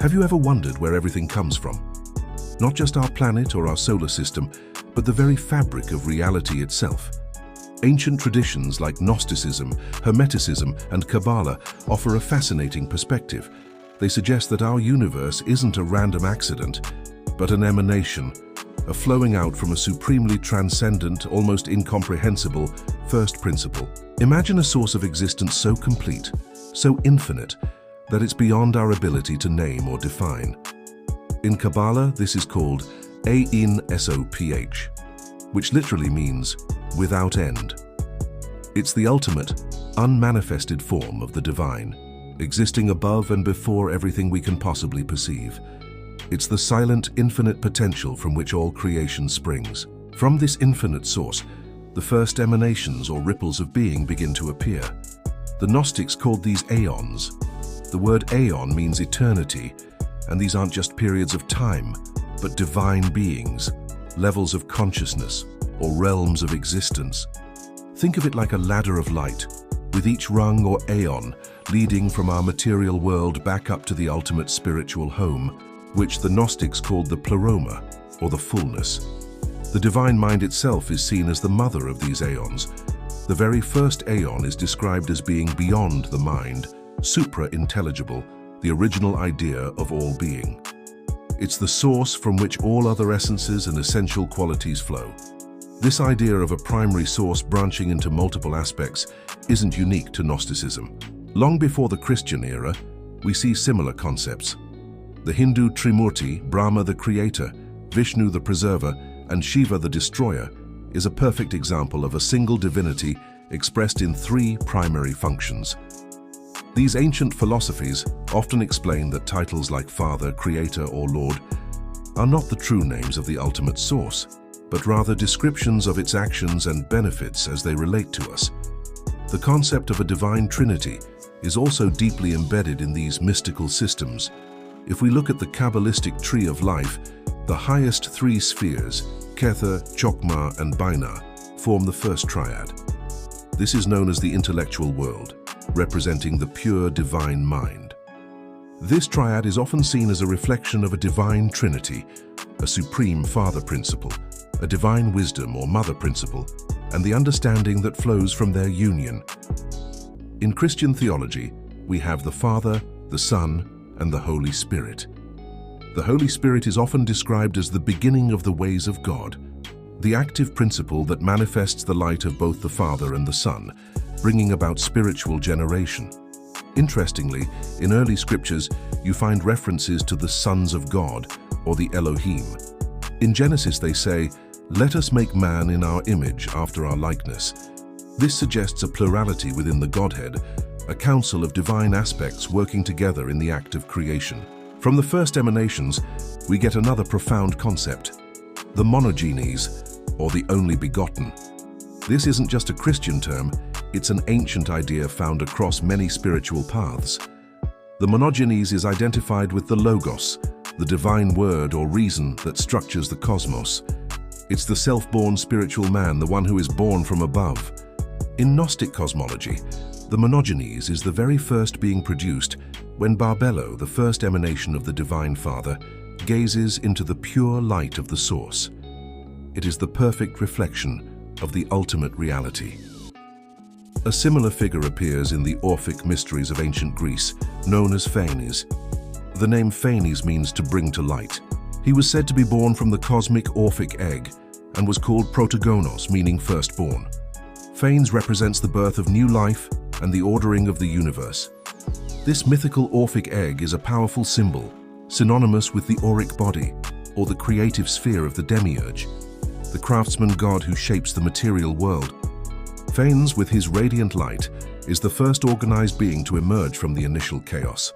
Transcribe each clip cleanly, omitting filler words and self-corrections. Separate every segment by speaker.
Speaker 1: Have you ever wondered where everything comes from? Not just our planet or our solar system, but the very fabric of reality itself. Ancient traditions like Gnosticism, Hermeticism, and Kabbalah offer a fascinating perspective. They suggest that our universe isn't a random accident, but an emanation, a flowing out from a supremely transcendent, almost incomprehensible first principle. Imagine a source of existence so complete, so infinite, that it's beyond our ability to name or define. In Kabbalah, this is called Aeons, which literally means without end. It's the ultimate, unmanifested form of the divine, existing above and before everything we can possibly perceive. It's the silent, infinite potential from which all creation springs. From this infinite source, the first emanations or ripples of being begin to appear. The Gnostics called these Aeons. The word Aeon means eternity, and these aren't just periods of time, but divine beings, levels of consciousness, or realms of existence. Think of it like a ladder of light, with each rung or aeon leading from our material world back up to the ultimate spiritual home, which the Gnostics called the pleroma, or the fullness. The divine mind itself is seen as the mother of these aeons. The very first aeon is described as being beyond the mind, supra-intelligible, the original idea of all being. It's the source from which all other essences and essential qualities flow. This idea of a primary source branching into multiple aspects isn't unique to Gnosticism. Long before the Christian era, we see similar concepts. The Hindu Trimurti, Brahma the creator, Vishnu the preserver, and Shiva the destroyer, is a perfect example of a single divinity expressed in three primary functions. These ancient philosophies often explain that titles like Father, Creator, or Lord are not the true names of the ultimate source, but rather descriptions of its actions and benefits as they relate to us. The concept of a divine trinity is also deeply embedded in these mystical systems. If we look at the Kabbalistic tree of life, the highest three spheres, Kether, Chokmah, and Binah, form the first triad. This is known as the intellectual world, representing the pure divine mind. This triad is often seen as a reflection of a divine trinity, a supreme father principle, a divine wisdom or mother principle, and the understanding that flows from their union. In Christian theology, we have the Father, the Son, and the Holy Spirit. The Holy Spirit is often described as the beginning of the ways of God, the active principle that manifests the light of both the Father and the Son, bringing about spiritual generation. Interestingly, in early scriptures, you find references to the sons of God, or the Elohim. In Genesis they say, "Let us make man in our image, after our likeness." This suggests a plurality within the Godhead, a council of divine aspects working together in the act of creation. From the first emanations, we get another profound concept, the monogenes, or the only begotten. This isn't just a Christian term, it's an ancient idea found across many spiritual paths. The monogenes is identified with the Logos, the divine word or reason that structures the cosmos. It's the self-born spiritual man, the one who is born from above. In Gnostic cosmology, the monogenes is the very first being produced when Barbelo, the first emanation of the Divine Father, gazes into the pure light of the source. It is the perfect reflection of the ultimate reality. A similar figure appears in the Orphic mysteries of ancient Greece, known as Phanes. The name Phanes means to bring to light. He was said to be born from the cosmic Orphic egg and was called Protogonos, meaning firstborn. Phanes represents the birth of new life and the ordering of the universe. This mythical Orphic egg is a powerful symbol, synonymous with the auric body, or the creative sphere of the demiurge, the craftsman god who shapes the material world. Phanes, with his radiant light, is the first organized being to emerge from the initial chaos.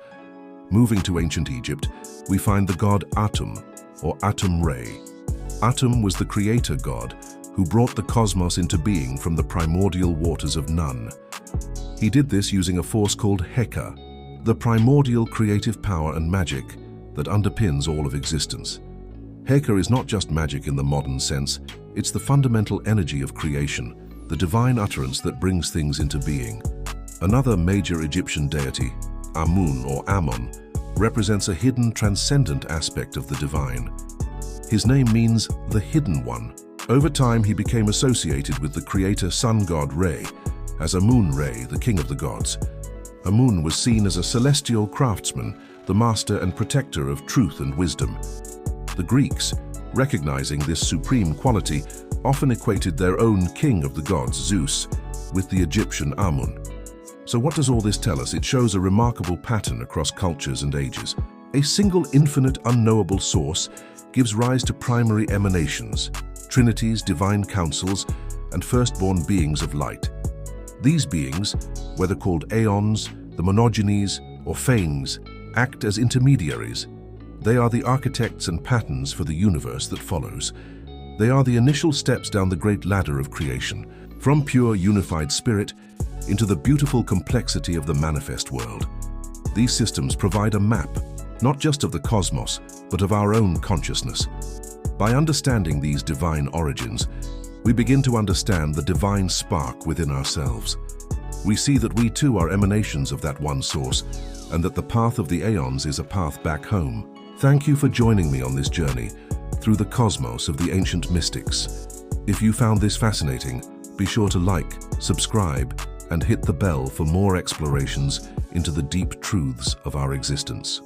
Speaker 1: Moving to ancient Egypt, we find the god Atum, or Atum-Re. Atum was the creator god who brought the cosmos into being from the primordial waters of Nun. He did this using a force called Heka, the primordial creative power and magic that underpins all of existence. Heka is not just magic in the modern sense, it's the fundamental energy of creation, the divine utterance that brings things into being. Another major Egyptian deity, Amun or Ammon, represents a hidden, transcendent aspect of the divine. His name means the Hidden One. Over time, he became associated with the creator sun god Re, as Amun-Re, the king of the gods. Amun was seen as a celestial craftsman, the master and protector of truth and wisdom. The Greeks, recognizing this supreme quality, often equated their own king of the gods, Zeus, with the Egyptian Amun. So what does all this tell us? It shows a remarkable pattern across cultures and ages. A single infinite unknowable source gives rise to primary emanations, trinities, divine councils, and firstborn beings of light. These beings, whether called Aeons, the monogenes, or phanes, act as intermediaries. They are the architects and patterns for the universe that follows. They are the initial steps down the great ladder of creation, from pure unified spirit into the beautiful complexity of the manifest world. These systems provide a map, not just of the cosmos, but of our own consciousness. By understanding these divine origins, we begin to understand the divine spark within ourselves. We see that we too are emanations of that one source, and that the path of the Aeons is a path back home. Thank you for joining me on this journey through the cosmos of the ancient mystics. If you found this fascinating, be sure to like, subscribe, and hit the bell for more explorations into the deep truths of our existence.